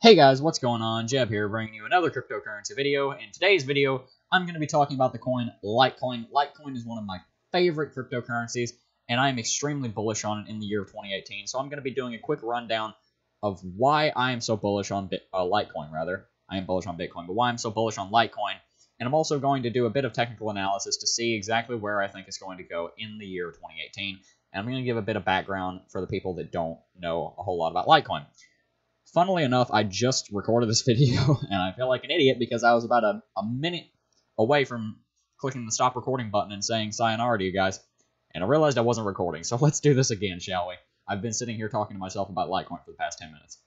Hey guys, what's going on? Jeb here, bringing you another cryptocurrency video. In today's video, I'm going to be talking about the coin Litecoin. Litecoin is one of my favorite cryptocurrencies, and I am extremely bullish on it in the year of 2018. So I'm going to be doing a quick rundown of why I am so bullish on Litecoin, rather. I am bullish on Bitcoin, but why I'm so bullish on Litecoin. And I'm also going to do a bit of technical analysis to see exactly where I think it's going to go in the year 2018. And I'm going to give a bit of background for the people that don't know a whole lot about Litecoin. Funnily enough, I just recorded this video, and I feel like an idiot because I was about a minute away from clicking the stop recording button and saying sayonara to you guys, and I realized I wasn't recording, so let's do this again, shall we? I've been sitting here talking to myself about Litecoin for the past 10 minutes.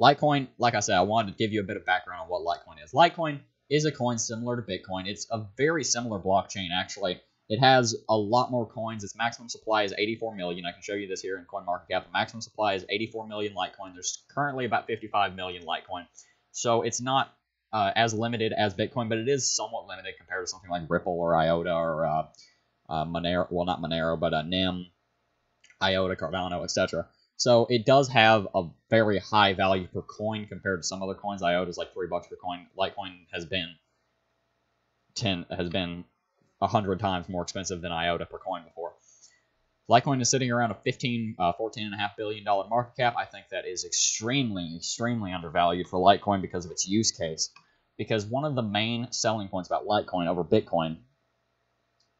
Litecoin, like I said, I wanted to give you a bit of background on what Litecoin is. Litecoin is a coin similar to Bitcoin. It's a very similar blockchain, actually. It has a lot more coins. Its maximum supply is 84 million. I can show you this here in CoinMarketCap. The maximum supply is 84 million Litecoin. There's currently about 55 million Litecoin. So it's not as limited as Bitcoin, but it is somewhat limited compared to something like Ripple or IOTA or Monero. Well, not Monero, but NIM, IOTA, Cardano, etc. So it does have a very high value per coin compared to some other coins. IOTA is like $3 per coin. Litecoin has been 100 times more expensive than IOTA per coin before. Litecoin is sitting around a $14.5 billion market cap. I think that is extremely undervalued for Litecoin because of its use case. Because one of the main selling points about Litecoin over Bitcoin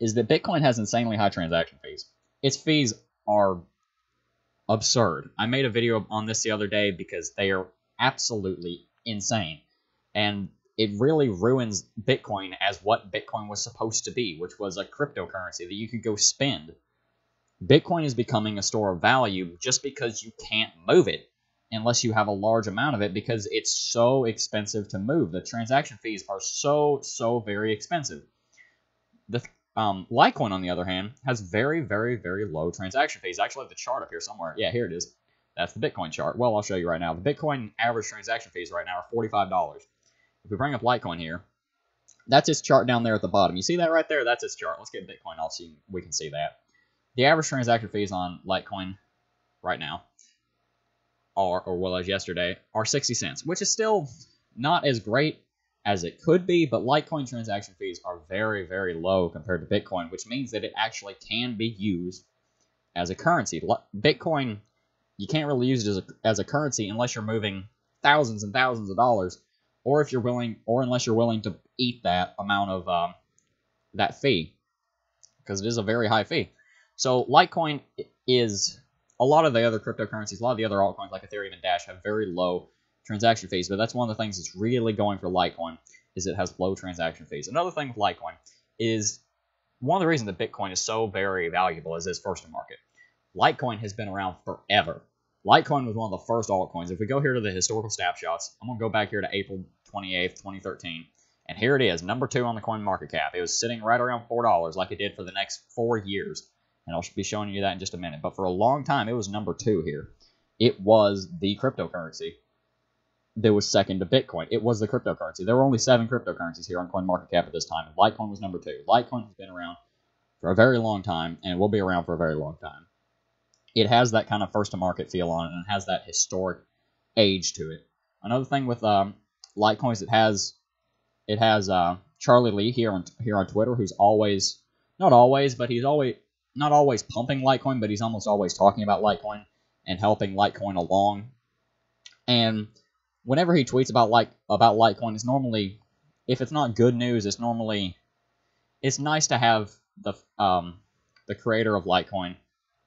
is that Bitcoin has insanely high transaction fees. Its fees are absurd. I made a video on this the other day because they are absolutely insane. And it really ruins Bitcoin as what Bitcoin was supposed to be, which was a cryptocurrency that you could go spend. Bitcoin is becoming a store of value just because you can't move it unless you have a large amount of it because it's so expensive to move. The transaction fees are so very expensive. The Litecoin, on the other hand, has very low transaction fees. I actually have the chart up here somewhere. Yeah, here it is. That's the Bitcoin chart. Well, I'll show you right now. The Bitcoin average transaction fees right now are $45. If we bring up Litecoin here, that's its chart down there at the bottom. You see that right there? That's its chart. Let's get Bitcoin. We can see that. The average transaction fees on Litecoin right now as yesterday, are 60 cents, which is still not as great as it could be, but Litecoin transaction fees are very low compared to Bitcoin, which means that it actually can be used as a currency. Bitcoin, you can't really use it as a currency unless you're moving thousands and thousands of dollars, or unless you're willing to eat that amount of that fee, because it is a very high fee. So Litecoin is a lot of the other cryptocurrencies, a lot of the other altcoins like Ethereum and Dash have very low transaction fees, but that's one of the things that's really going for Litecoin is it has low transaction fees. Another thing with Litecoin is one of the reasons that Bitcoin is so very valuable is its first to market. Litecoin has been around forever. Litecoin was one of the first altcoins. If we go here to the historical snapshots, I'm going to go back here to April 28th, 2013. And here it is, number 2 on the coin market cap. It was sitting right around $4 like it did for the next 4 years. And I'll be showing you that in just a minute. But for a long time, it was number 2 here. It was the cryptocurrency that was second to Bitcoin. It was the cryptocurrency. There were only 7 cryptocurrencies here on CoinMarketCap at this time. And Litecoin was number 2. Litecoin has been around for a very long time, and it will be around for a very long time. It has that kind of first-to-market feel on it, and it has that historic age to it. Another thing with Litecoin is it has Charlie Lee here on Twitter, who's always, not always pumping Litecoin, but he's almost always talking about Litecoin and helping Litecoin along. And whenever he tweets about Litecoin, it's normally, if it's not good news, it's nice to have the creator of Litecoin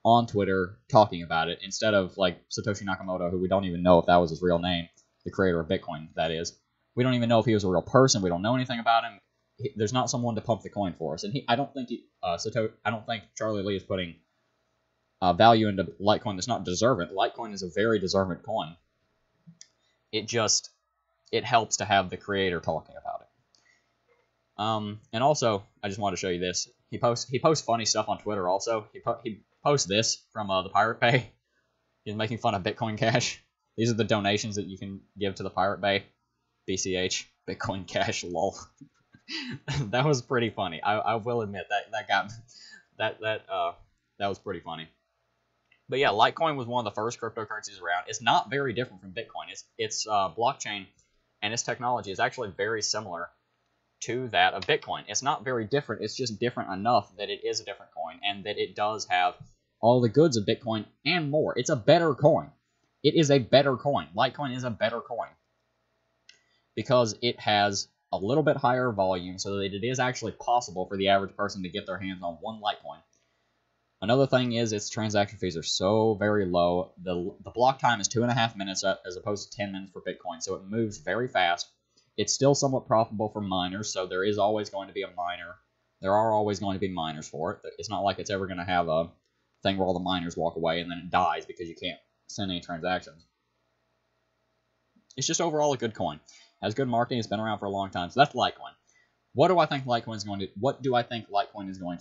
on Twitter talking about it instead of like Satoshi Nakamoto, who we don't even know if that was his real name, the creator of Bitcoin, that is. We don't even know if he was a real person. We don't know anything about him. There's not someone to pump the coin for us, and I don't think Charlie Lee is putting value into Litecoin that's not deserving. Litecoin is a very deserving coin. It helps to have the creator talking about it. And also, I just wanted to show you this. He posts funny stuff on Twitter. Also, he posts this from the Pirate Bay. He's making fun of Bitcoin Cash. These are the donations that you can give to the Pirate Bay. BCH, Bitcoin Cash, lol. That was pretty funny. I will admit that was pretty funny. But yeah, Litecoin was one of the first cryptocurrencies around. It's not very different from Bitcoin. Its blockchain and its technology is actually very similar to that of Bitcoin. It's not very different. It's just different enough that it is a different coin and that it does have all the goods of Bitcoin and more. It's a better coin. It is a better coin. Litecoin is a better coin because it has a little bit higher volume so that it is actually possible for the average person to get their hands on one Litecoin. Another thing is its transaction fees are so very low. The block time is 2.5 minutes as opposed to 10 minutes for Bitcoin, so it moves very fast. It's still somewhat profitable for miners, so there is always going to be a miner. There are always going to be miners for it. It's not like it's ever going to have a thing where all the miners walk away and then it dies because you can't send any transactions. It's just overall a good coin. Has good marketing. It's been around for a long time, so that's Litecoin. What do I think Litecoin is going to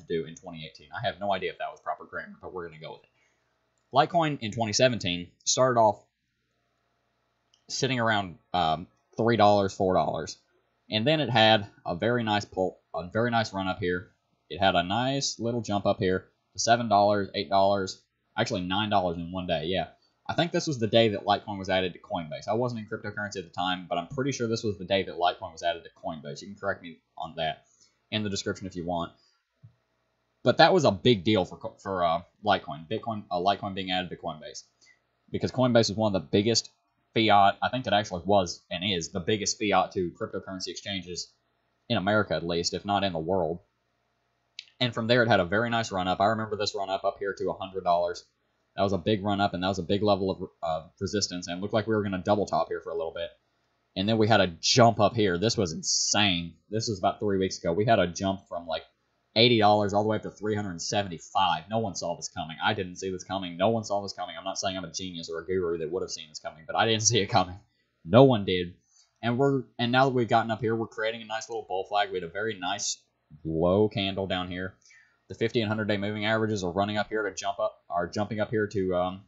do in 2018? I have no idea if that was proper grammar, but we're going to go with it. Litecoin in 2017 started off sitting around $3, $4, and then it had a very nice run up here. It had a nice little jump up here to $7, $8, actually $9 in one day. Yeah, I think this was the day that Litecoin was added to Coinbase. I wasn't in cryptocurrency at the time, but I'm pretty sure this was the day that Litecoin was added to Coinbase. You can correct me on that in the description if you want. But that was a big deal for Litecoin. Litecoin being added to Coinbase, because Coinbase was one of the biggest fiat. I think it actually was and is the biggest fiat to cryptocurrency exchanges in America, at least, if not in the world. And from there, it had a very nice run up. I remember this run up here to $100. That was a big run up, and that was a big level of resistance, and it looked like we were going to double top here for a little bit. And then we had a jump up here. This was insane. This was about 3 weeks ago. We had a jump from like $80 all the way up to $375. No one saw this coming. I didn't see this coming. No one saw this coming. I'm not saying I'm a genius or a guru that would have seen this coming, but I didn't see it coming. No one did. And now that we've gotten up here, we're creating a nice little bull flag. We had a very nice low candle down here. The 50 and 100-day moving averages are running up here to jumping up here to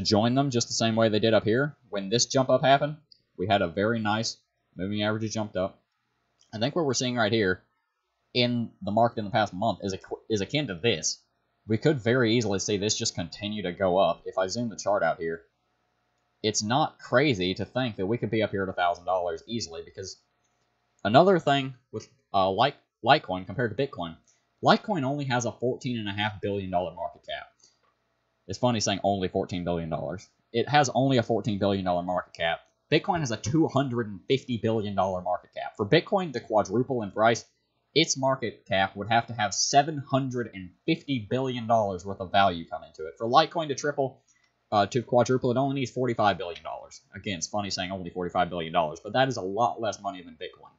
join them, just the same way they did up here. When this jump up happened, we had a very nice moving averages jumped up. I think what we're seeing right here in the market in the past month is akin to this. We could very easily see this just continue to go up. If I zoom the chart out here, it's not crazy to think that we could be up here at $1,000 easily, because another thing with Litecoin compared to Bitcoin, Litecoin only has a $14.5 billion market cap. It's funny saying only $14 billion. It has only a $14 billion market cap. Bitcoin has a $250 billion market cap. For Bitcoin to quadruple in price, its market cap would have to have $750 billion worth of value come into it. For Litecoin to quadruple, it only needs $45 billion. Again, it's funny saying only $45 billion, but that is a lot less money than Bitcoin.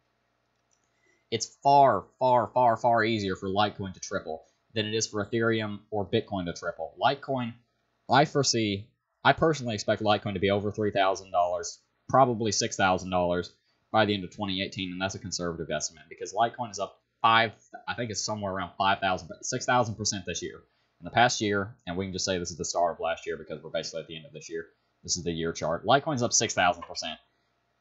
It's far, far, far, far easier for Litecoin to triple than it is for Ethereum or Bitcoin to triple. Litecoin, I personally expect Litecoin to be over $3,000, probably $6,000 by the end of 2018, and that's a conservative estimate because Litecoin is up I think it's somewhere around 6,000% this year. In the past year, and we can just say this is the start of last year because we're basically at the end of this year. This is the year chart. Litecoin's up 6,000%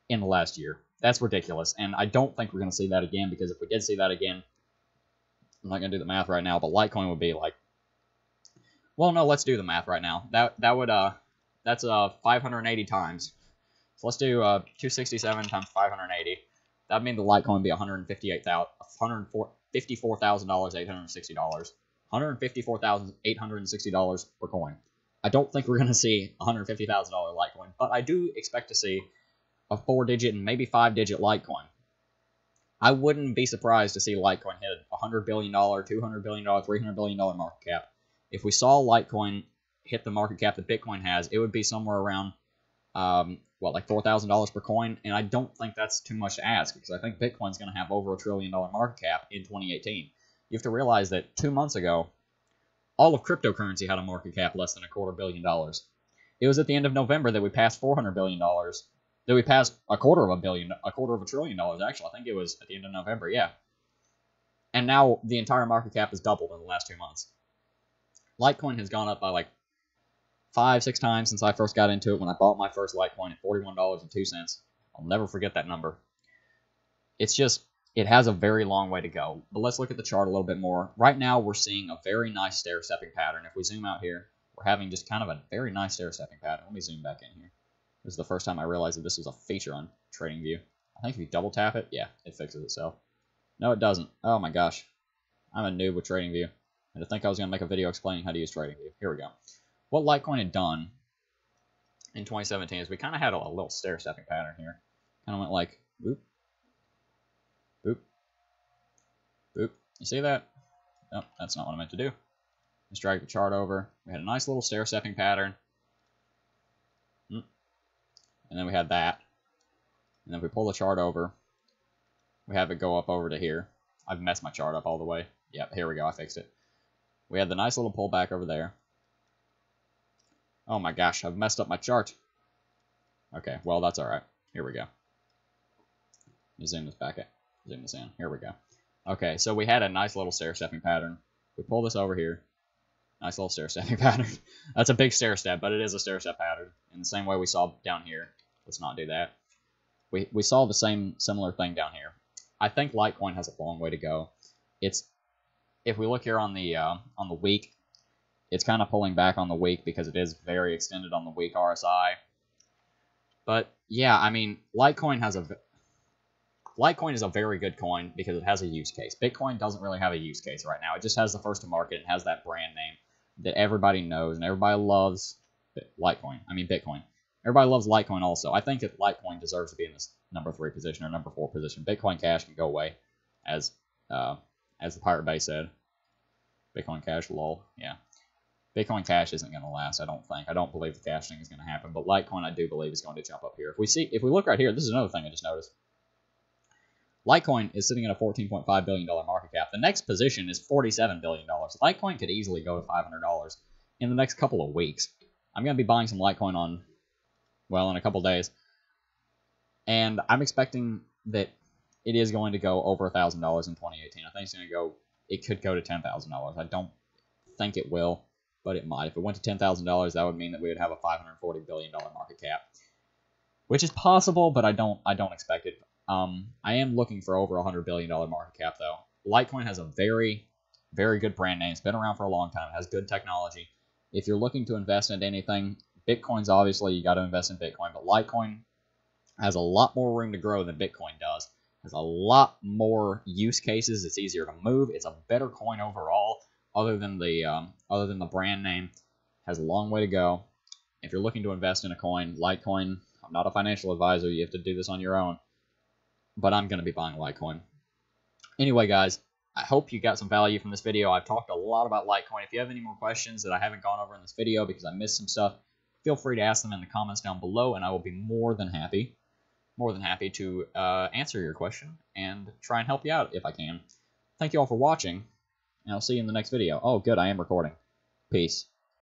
in the last year. That's ridiculous, and I don't think we're going to see that again, because if we did see that again, I'm not going to do the math right now, but Litecoin would be like, well, no, let's do the math right now. That's 580 times. So let's do 267 times 580. That'd mean the Litecoin would be $154,860. $154,860 per coin. I don't think we're going to see $150,000 Litecoin, but I do expect to see a 4-digit and maybe 5-digit Litecoin. I wouldn't be surprised to see Litecoin hit a $100 billion, $200 billion, $300 billion market cap. If we saw Litecoin hit the market cap that Bitcoin has, it would be somewhere around, like $4,000 per coin, and I don't think that's too much to ask, because I think Bitcoin's going to have over $1 trillion market cap in 2018. You have to realize that 2 months ago, all of cryptocurrency had a market cap less than $250 million. It was at the end of November that we passed $400 billion. That we passed $250 billion, actually. I think it was at the end of November, yeah. And now the entire market cap has doubled in the last 2 months. Litecoin has gone up by like 5-6 times since I first got into it when I bought my first Litecoin at $41.02. I'll never forget that number. It's just, it has a very long way to go. But let's look at the chart a little bit more. Right now, we're seeing a very nice stair-stepping pattern. If we zoom out here, we're having just kind of a very nice stair-stepping pattern. Let me zoom back in here. This is the first time I realized that this was a feature on TradingView. I think if you double tap it, yeah, it fixes itself. No, it doesn't. Oh my gosh. I'm a noob with TradingView. And to think I was going to make a video explaining how to use TradingView. Here we go. What Litecoin had done in 2017 is we kind of had a little stair-stepping pattern here. Kind of went like, boop, boop, boop. You see that? Nope, that's not what I meant to do. Just drag the chart over. We had a nice little stair-stepping pattern. And then we had that. And then if we pull the chart over, we have it go up over to here. I've messed my chart up all the way. Yep, here we go. I fixed it. We had the nice little pullback over there. Oh my gosh, I've messed up my chart. Okay, well, that's all right. Here we go. Let me zoom this back in. Zoom this in. Here we go. Okay, so we had a nice little stair-stepping pattern. We pull this over here. Nice little stair-stepping pattern. That's a big stair-step, but it is a stair-step pattern. In the same way we saw down here. Let's not do that. We saw the similar thing down here. I think Litecoin has a long way to go. If we look here on the week, it's kind of pulling back on the week because it is very extended on the week RSI. But yeah, I mean, Litecoin is a very good coin because it has a use case. Bitcoin doesn't really have a use case right now. It just has the first to market and has that brand name that everybody knows and everybody loves. Bitcoin. Everybody loves Litecoin also. I think that Litecoin deserves to be in this number 3 position or number 4 position. Bitcoin Cash can go away, as the Pirate Bay said. Bitcoin Cash, lol. Yeah. Bitcoin Cash isn't going to last, I don't think. I don't believe the cash thing is going to happen. But Litecoin, I do believe, is going to jump up here. If we look right here, this is another thing I just noticed. Litecoin is sitting at a $14.5 billion market cap. The next position is $47 billion. Litecoin could easily go to $500 in the next couple of weeks. I'm going to be buying some Litecoin in a couple days. And I'm expecting that it is going to go over $1,000 in 2018. I think it could go to $10,000. I don't think it will, but it might. If it went to $10,000, that would mean that we would have a $540 billion market cap, which is possible, but I don't expect it. I am looking for over $100 billion market cap, though. Litecoin has a very, very good brand name. It's been around for a long time. It has good technology. If you're looking to invest in anything, Bitcoin's obviously, you got to invest in Bitcoin, but Litecoin has a lot more room to grow than Bitcoin does. Has a lot more use cases. It's easier to move. It's a better coin overall, other than the brand name. Has a long way to go. If you're looking to invest in a coin, Litecoin, I'm not a financial advisor. You have to do this on your own. But I'm going to be buying Litecoin. Anyway, guys, I hope you got some value from this video. I've talked a lot about Litecoin. If you have any more questions that I haven't gone over in this video because I missed some stuff, feel free to ask them in the comments down below, and I will be more than happy to answer your question and try and help you out if I can. Thank you all for watching, and I'll see you in the next video. Oh, good, I am recording. Peace.